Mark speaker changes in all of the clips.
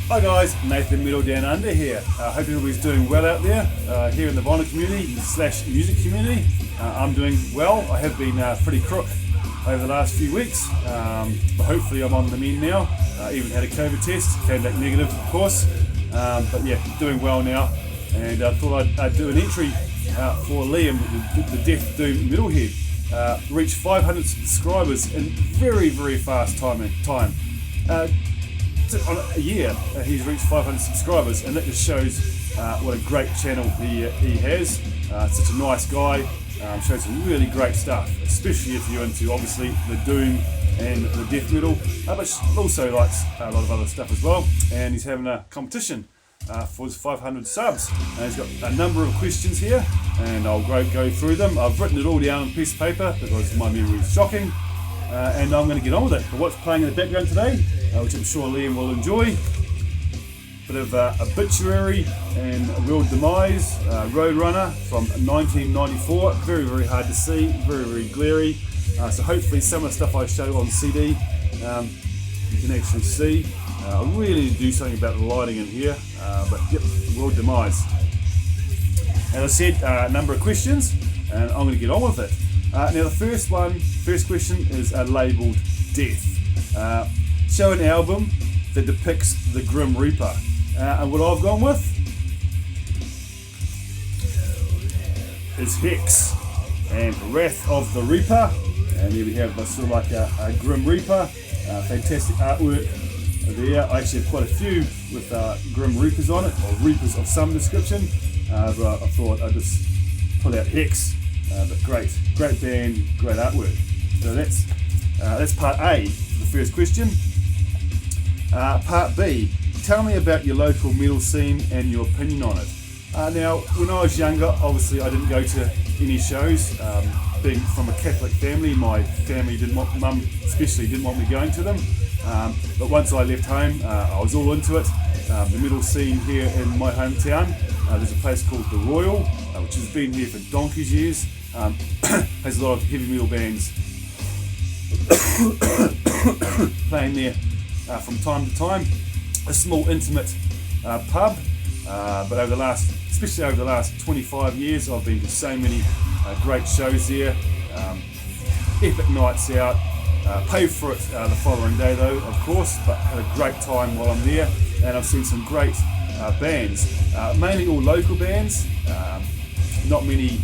Speaker 1: Hi guys, Nathan Middle Down Under here. Hope everybody's doing well out there. Here in the vinyl community / music community, I'm doing well. I have been pretty crook over the last few weeks, but hopefully I'm on the mend now. Even had a COVID test, came back negative of course, but yeah, doing well now. And I thought I'd do an entry for Liam, the Death Doom Metalhead. Reached 500 subscribers in very fast time. On a year, he's reached 500 subscribers, and that just shows what a great channel he has. Such a nice guy, shows some really great stuff, especially if you're into obviously the doom and the death metal, but also likes a lot of other stuff as well. And he's having a competition for his 500 subs, and he's got a number of questions here, and I'll go through them. I've written it all down on a piece of paper because my memory is shocking. And I'm going to get on with it. But what's playing in the background today, which I'm sure Liam will enjoy, bit of Obituary and World Demise, Roadrunner from 1994. Very hard to see, very glary. So hopefully some of the stuff I show on CD you can actually see. I really need to do something about the lighting in here, but yep, World Demise. As I said, a number of questions, and I'm going to get on with it. Now the first question is labelled Death. Show an album that depicts the Grim Reaper. And what I've gone with is Hex and Wrath of the Reaper. And here we have sort of like a Grim Reaper. Fantastic artwork there. I actually have quite a few with Grim Reapers on it, or Reapers of some description. But I thought I'd just pull out Hex. But great band, great artwork. So that's part A for the first question. Part B, tell me about your local metal scene and your opinion on it. Now, when I was younger, obviously I didn't go to any shows. Being from a Catholic family, my family mum especially didn't want me going to them. But once I left home, I was all into it. The metal scene here in my hometown, there's a place called The Royal, which has been here for donkey's years. Has a lot of heavy metal bands playing there from time to time. A small intimate pub, but especially over the last 25 years, I've been to so many great shows there. Epic nights out. Paid for it the following day though, of course, but had a great time while I'm there, and I've seen some great bands, mainly all local bands. Not many.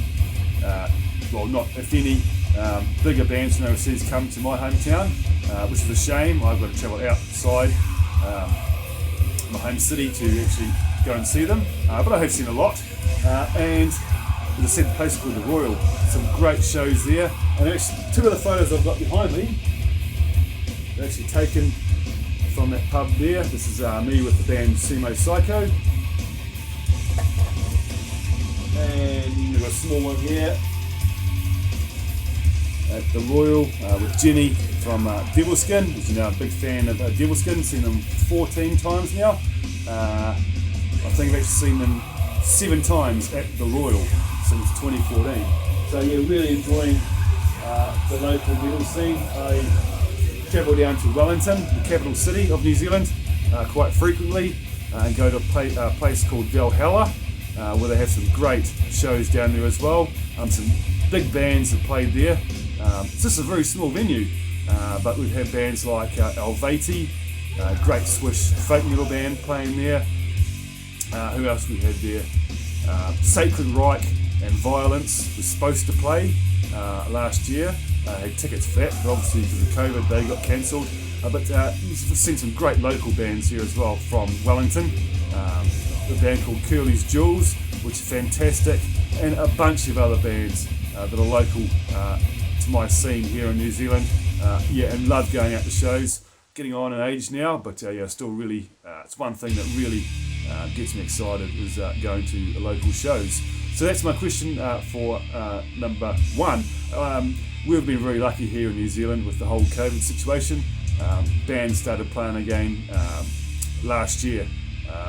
Speaker 1: Not if any bigger bands from overseas come to my hometown, which is a shame. I've got to travel outside my home city to actually go and see them, but I have seen a lot. And as I said, the place called The Royal, some great shows there. And actually, two of the photos I've got behind me are actually taken from that pub there. This is me with the band Sumo Psycho. And you've got a small one here at The Royal with Jenny from Devilskin. As you know, I'm a big fan of Devilskin, seen them 14 times now. I think I've actually seen them 7 times at The Royal since 2014. So yeah, really enjoying the local metal scene. I travel down to Wellington, the capital city of New Zealand, quite frequently, and go to a place called Valhalla, where they have some great shows down there as well. Some big bands have played there. It's just a very small venue, but we've had bands like Elvati, great Swiss folk metal band playing there. Who else we had there? Sacred Reich and Violence was supposed to play last year. Had tickets for that, but obviously because of COVID they got cancelled. But we've seen some great local bands here as well from Wellington. A band called Curly's Jewels, which is fantastic, and a bunch of other bands that are local to my scene here in New Zealand. And love going out to shows. Getting on in age now, but still really, it's one thing that really gets me excited is going to local shows. So that's my question for number 1. We've been very lucky here in New Zealand with the whole COVID situation. Bands started playing again last year,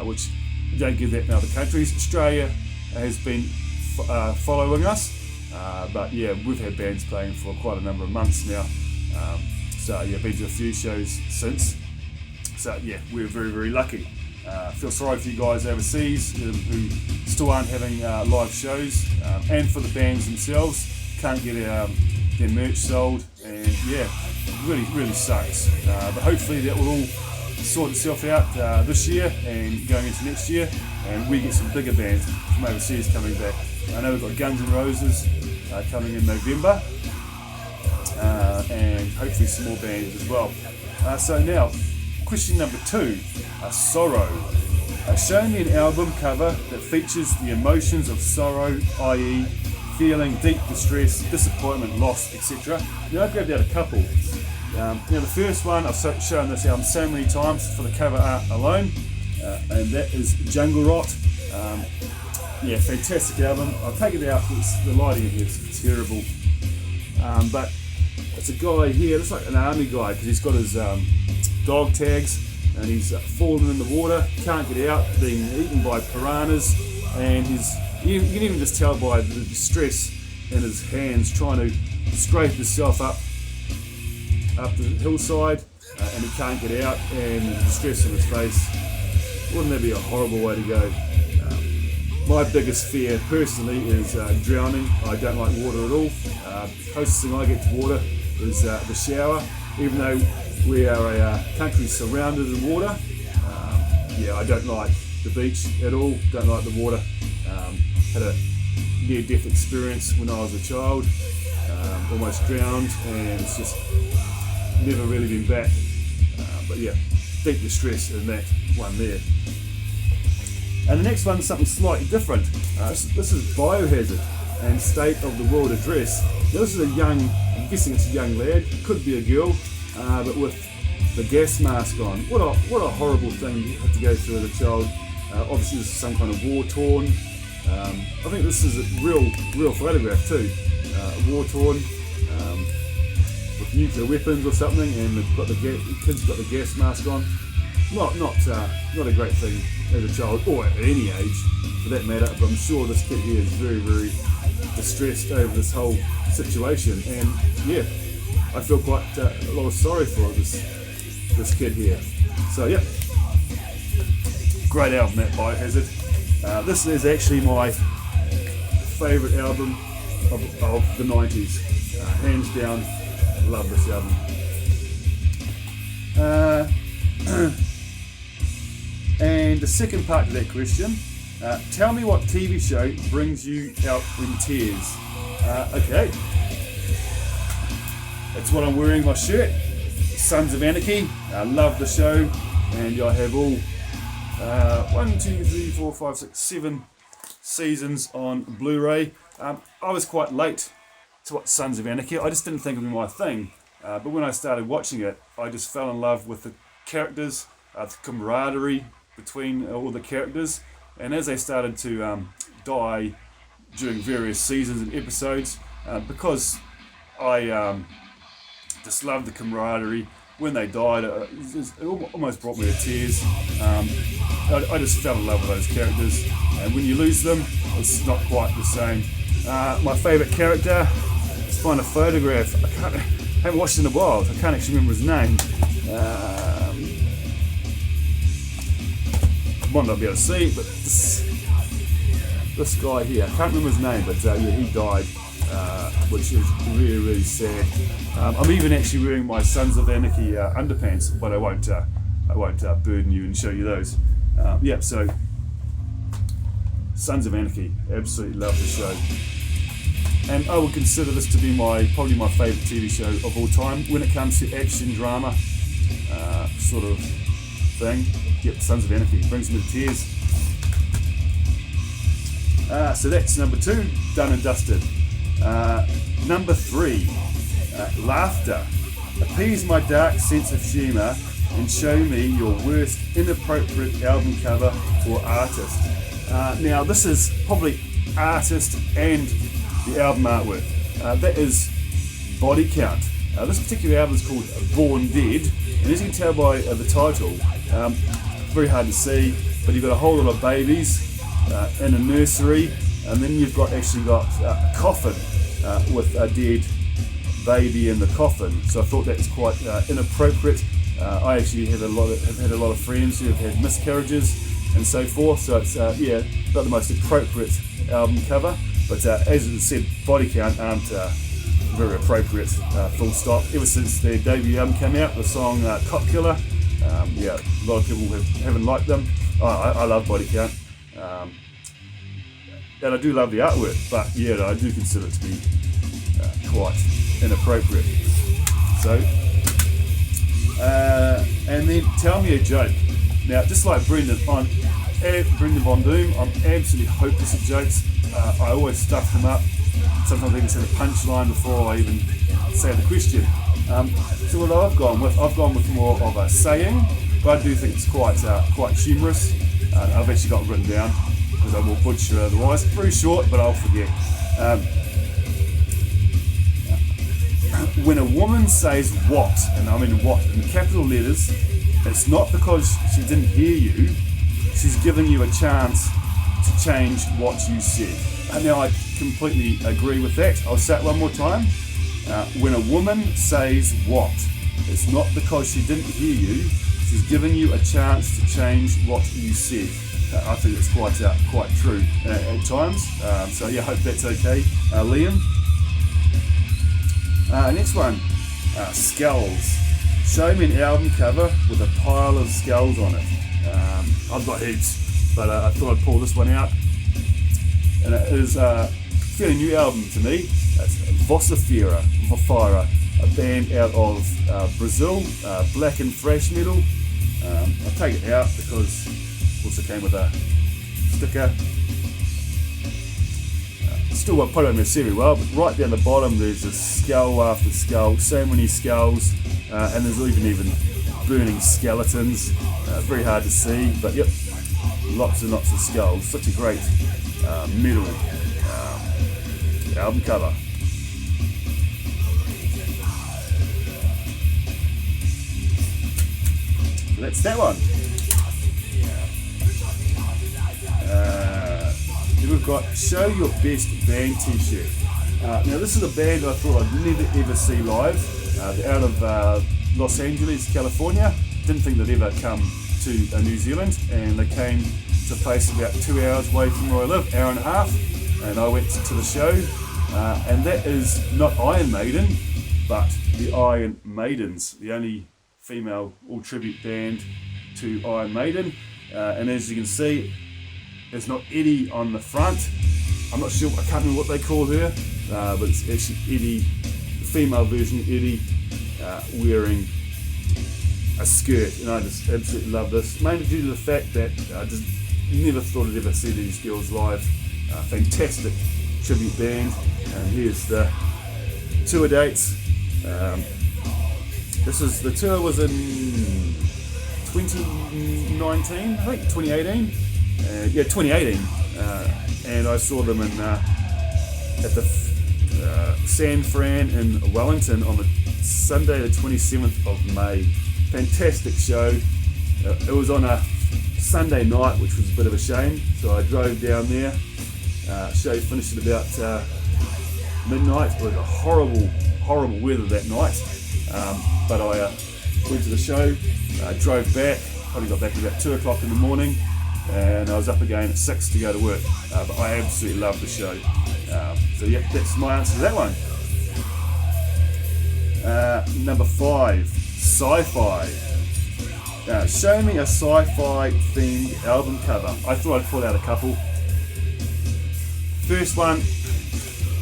Speaker 1: which you don't get that in other countries. Australia has been following us, but yeah, we've had bands playing for quite a number of months now. Been to a few shows since. So yeah, we're very lucky. Feel sorry for you guys overseas who still aren't having live shows, and for the bands themselves, can't get their merch sold, and yeah, really sucks. But hopefully that will all sort itself out this year and going into next year, and we get some bigger bands from overseas coming back. I know we've got Guns N' Roses coming in November, and hopefully some more bands as well. So now, question number 2, sorrow. Show me an album cover that features the emotions of sorrow, i.e. feeling deep distress, disappointment, loss, etc. Now I've grabbed out a couple. Now the first one, I've shown this album so many times for the cover art alone, and that is Jungle Rot. Yeah, fantastic album. I'll take it out, the lighting in here is terrible. But it's a guy here, looks like an army guy because he's got his dog tags, and he's fallen in the water, can't get out, being eaten by piranhas, and you can even just tell by the distress in his hands trying to scrape himself up the hillside, and he can't get out, and the distress in his face. Wouldn't that be a horrible way to go? My biggest fear personally is drowning. I don't like water at all. Closest thing I get to water is the shower, even though we are a country surrounded in water. Yeah, I don't like the beach at all, don't like the water. Had a near-death experience when I was a child, almost drowned, and it's just never really been back. But yeah, deep distress in that one there. And the next one is something slightly different. This is Biohazard and State of the World Address. Now this is a young, I'm guessing it's a young lad, could be a girl, but with the gas mask on. What a horrible thing you have to go through as a child. Obviously this is some kind of war-torn. I think this is a real photograph too. War-torn, with nuclear weapons or something, and the kid's got the gas mask on. Not a great thing as a child, or at any age for that matter, but I'm sure this kid here is very distressed over this whole situation, and yeah, I feel quite a lot of sorry for this kid here. So yeah, great album, that Biohazard. This is actually my favourite album of the 90s, hands down. Love this album. And the second part to that question, tell me what TV show brings you out in tears. Okay, that's what I'm wearing, my shirt, Sons of Anarchy. I love the show, and I have all 7 seasons on Blu-ray. I was quite late to watch Sons of Anarchy. I just didn't think it would be my thing, but when I started watching it, I just fell in love with the characters, the camaraderie between all the characters, and as they started to die during various seasons and episodes, because I just loved the camaraderie. When they died, it almost brought me to tears. I just fell in love with those characters, and when you lose them, it's not quite the same. My favourite character, let's find a photograph. I haven't watched it in a while, so I can't actually remember his name. Might not be able to see, but this guy here, I can't remember his name, but yeah, he died, which is really sad. I'm even actually wearing my Sons of Anarchy underpants, but I won't burden you and show you those. Yeah, so Sons of Anarchy, absolutely love the show, and I would consider this to be probably my favourite TV show of all time when it comes to action drama sort of thing. Yep, Sons of Anarchy brings me to tears. So that's number 2, done and dusted. Number 3, laughter. Appease my dark sense of humour and show me your worst inappropriate album cover or artist. Now this is probably artist and the album artwork. That is Body Count. This particular album is called Born Dead, and as you can tell by the title, very hard to see, but you've got a whole lot of babies in a nursery, and then you've actually got a coffin with a dead baby in the coffin. So I thought that was quite inappropriate I actually have had a lot of friends who have had miscarriages and so forth, so it's not the most appropriate album cover, but as it said, Body Count aren't very appropriate, full stop. Ever since their debut album came out, the song Cop Killer, a lot of people haven't liked them. I love Body Count, and I do love the artwork, but I do consider it to be quite inappropriate. So, and then Tell Me a Joke. Now, just like Brendan Von Doom, I'm absolutely hopeless at jokes. I always stuff them up. Sometimes I even say the punchline before I even say the question. So what I've gone with more of a saying, but I do think it's quite humorous. I've actually got it written down because I will butcher otherwise. Very short, but I'll forget. When a woman says what, and I mean what in capital letters, it's not because she didn't hear you, she's giving you a chance to change what you said. And now I completely agree with that. I'll say it one more time. When a woman says what, it's not because she didn't hear you, she's giving you a chance to change what you said. I think it's quite true at times. So yeah, I hope that's okay, Liam. Next one, skulls. Show me an album cover with a pile of skulls on it. I've got heaps, but I thought I'd pull this one out. And it is a fairly new album to me. It's Vocifera, a band out of Brazil, black and thrash metal. I'll take it out because it also came with a sticker. Still won't put it on there very well, but right down the bottom there's a skull after skull, so many skulls, and there's even burning skeletons. Very hard to see, but yep, lots and lots of skulls. Such a great metal album cover. So that's that one. Then we've got Show Your Best Band t-shirt. Now this is a band I thought I'd never ever see live. They're out of Los Angeles, California. Didn't think they'd ever come to New Zealand, and they came to a place about 2 hours away from where I live, hour and a half, and I went to the show, and that is not Iron Maiden, but the Iron Maidens, the only female all-tribute band to Iron Maiden, and as you can see, there's not Eddie on the front. I'm not sure, I can't remember what they call her, but it's actually Eddie, the female version of Eddie, wearing a skirt, and I just absolutely love this, mainly due to the fact that I just never thought I'd ever see these girls live. Fantastic tribute band, and here's the tour dates. The tour was in 2019, I think 2018. 2018, and I saw them at the San Fran in Wellington on the Sunday the 27th of May. Fantastic show. It was on a Sunday night, which was a bit of a shame, so I drove down there. Show finished at about midnight. It was a horrible weather that night, but I went to the show, drove back, probably got back at about 2 o'clock in the morning, and I was up again at 6 to go to work, but I absolutely loved the show. So yeah, that's my answer to that one. Number 5, sci-fi. Show me a sci-fi themed album cover. I thought I'd pull out a couple. First one,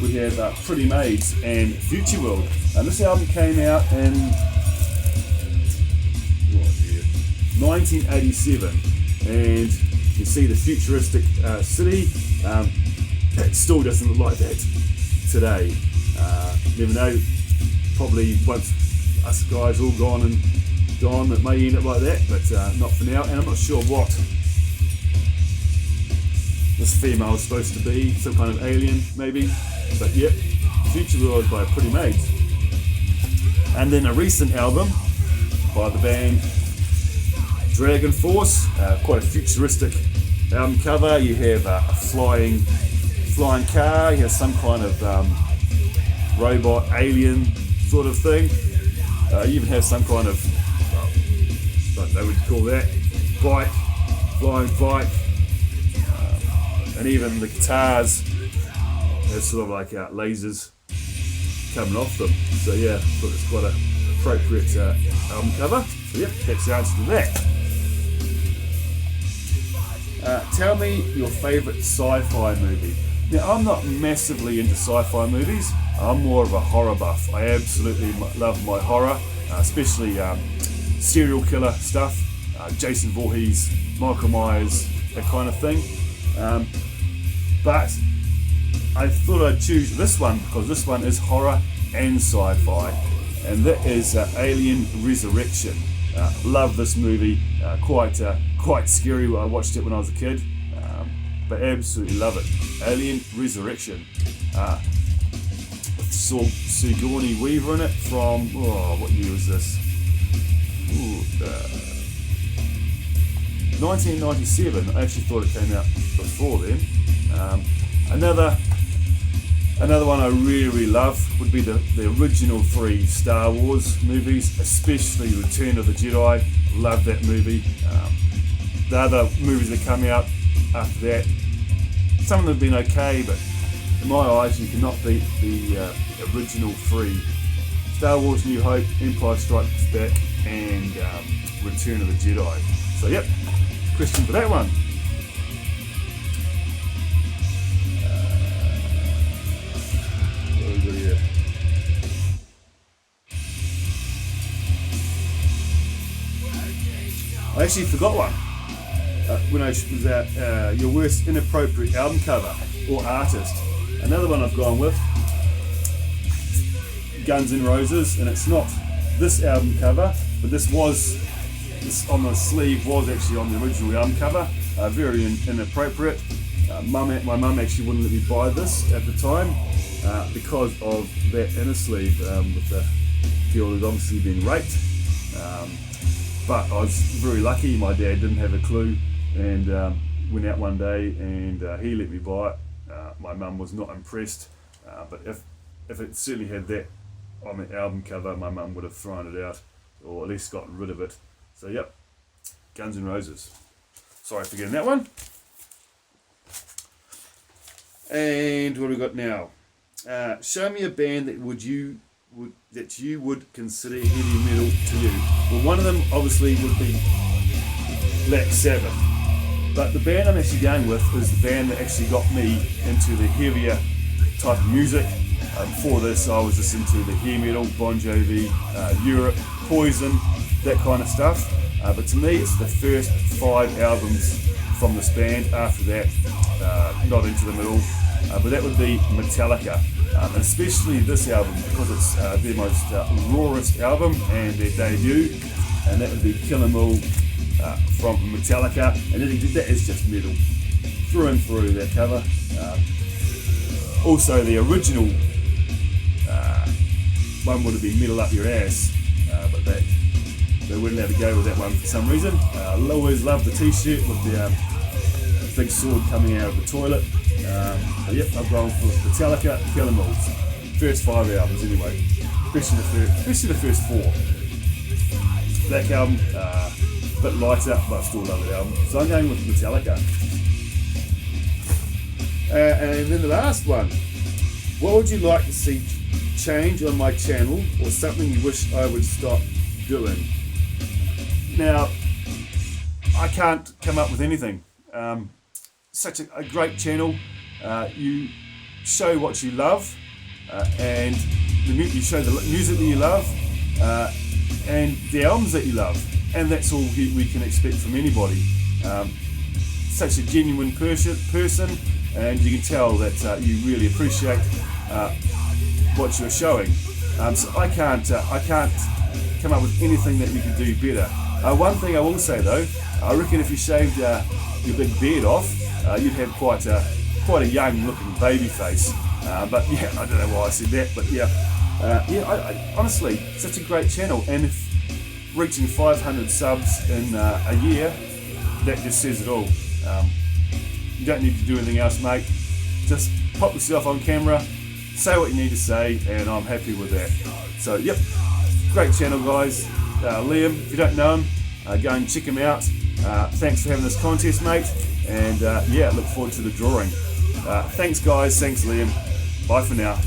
Speaker 1: we have Pretty Maids and Future World. And this album came out in 1987, and you can see the futuristic city. It still doesn't look like that today. Never know, probably once us guys all gone, it may end up like that, but not for now. And I'm not sure what this female is supposed to be, some kind of alien maybe, but yep, Future World by Pretty Maids. And then a recent album by the band Dragon Force, quite a futuristic album cover. You have a flying car, you have some kind of robot alien sort of thing. You even have some kind of but they would call that bike, flying bike, and even the guitars have sort of like lasers coming off them. So yeah, I thought it's quite an appropriate album cover. So yep, that's the answer to that. Tell me your favourite sci-fi movie. Now, I'm not massively into sci-fi movies. I'm more of a horror buff. I absolutely love my horror, especially serial killer stuff, Jason Voorhees, Michael Myers, that kind of thing. But I thought I'd choose this one because this one is horror and sci-fi, and that is Alien Resurrection. Love this movie. Quite scary. I watched it when I was a kid, but absolutely love it. Alien Resurrection. Saw Sigourney Weaver in it from, what year was this? 1997. I actually thought it came out before then. Another one I really love would be the original 3 Star Wars movies, especially Return of the Jedi. Love that movie. The other movies that come out after that, some of them have been okay, but in my eyes you cannot beat the original 3. Star Wars New Hope, Empire Strikes Back, and Return of the Jedi. So yep, question for that one. What have we got here? I actually forgot one. When I was at your worst inappropriate album cover or artist. Another one I've gone with, Guns N' Roses, and it's not this album cover, but this on the sleeve was actually on the original album cover. Very inappropriate. My mum actually wouldn't let me buy this at the time because of that inner sleeve with the girl who'd obviously been raped. But I was very lucky. My dad didn't have a clue, and went out one day and he let me buy it. My mum was not impressed, but if it certainly had that on the album cover, my mum would have thrown it out, or at least gotten rid of it. So yep, Guns N' Roses. Sorry for getting that one. And what have we got now? Show me a band that you would consider heavy metal to you. Well, one of them obviously would be Black Sabbath. But the band I'm actually going with is the band that actually got me into the heavier type of music. Before this, I was listening to the hair metal, Bon Jovi, Europe, Poison, that kind of stuff. But to me, it's the first 5 albums from this band. After that, not into them at all. But that would be Metallica. And especially this album, because it's their most rawest album and their debut. And that would be Kill 'Em All. From Metallica, and that is just metal through and through, that cover. Also the original one would have been Metal Up Your Ass, but they wouldn't have to go with that one for some reason. Always loved the t-shirt with the big sword coming out of the toilet. Yep, I've gone for Metallica, Kill 'Em All. First 5 albums anyway, especially the first 4. Black album, bit lighter, but I still love the album. So I'm going with Metallica. And then the last one. What would you like to see change on my channel, or something you wish I would stop doing? Now, I can't come up with anything. Such a great channel. You show what you love, and you show the music that you love, and the albums that you love. And that's all we can expect from anybody. Such a genuine person, and you can tell that you really appreciate what you're showing. So I can't come up with anything that you can do better. One thing I will say though, I reckon if you shaved your big beard off, you'd have quite a young looking baby face. But yeah, I don't know why I said that, but yeah, I honestly, such a great channel, and if reaching 500 subs in a year, that just says it all. You don't need to do anything else, mate. Just pop yourself on camera, say what you need to say, and I'm happy with that. So, yep, great channel, guys. Liam, if you don't know him, Go and check him out. Thanks for having this contest, mate. And yeah, look forward to the drawing. Thanks, guys. Thanks, Liam. Bye for now.